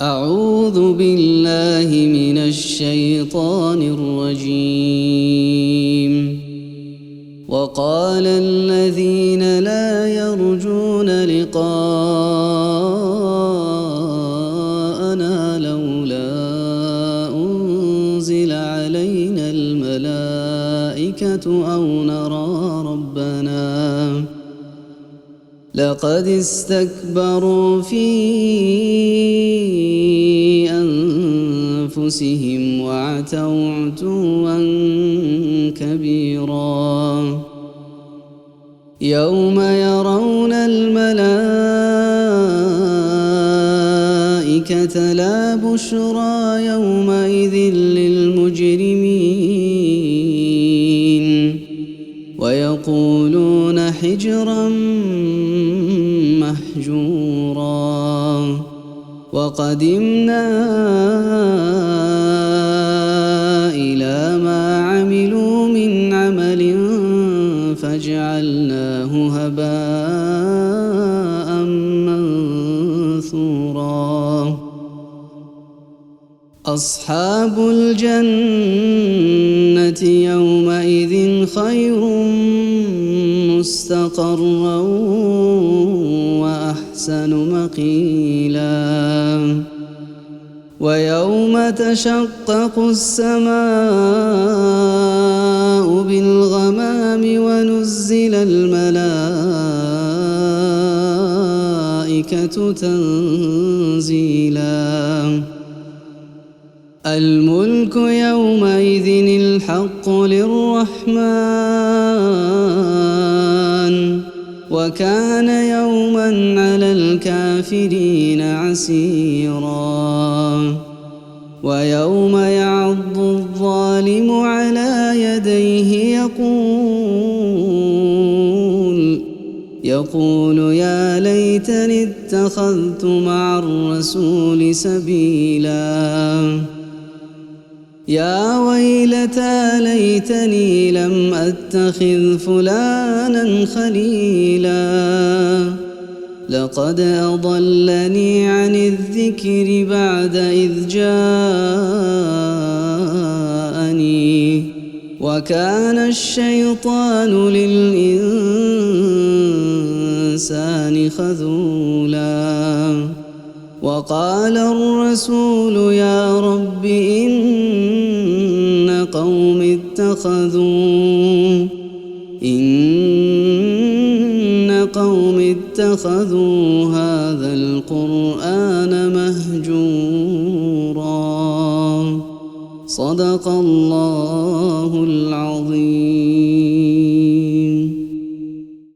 أعوذ بالله من الشيطان الرجيم. وقال الذين لا يرجون لقاءنا لولا أنزل علينا الملائكة أو نرى ربنا لقد استكبروا في أنفسهم وعتوا عتوا كبيرا. يوم يرون الملائكة لا بشرى يومئذ للمجرمين ويقولون حجرا مهجورا. وقدمنا إلى ما عملوا من عمل فجعلناه هباء منثورا. أصحاب الجنة يومئذ خير مستقرا وأحسن مقيلا. ويوم تشقق السماء بالغمام ونزل الملائكة تنزيلا. الملك يومئذ الحق للرحمن وكان يوما على الكافرين عسيرا. ويوم يعض الظالم على يديه يقول يا ليتني اتخذت مع الرسول سبيلا. يا ويلتى ليتني لم أتخذ فلانا خليلا لقد أضلني عن الذكر بعد إذ جاءني وكان الشيطان للإنسان خذولا. وقال الرسول يا رب إن قوم اتخذوا هذا القرآن مهجورا. صدق الله العظيم.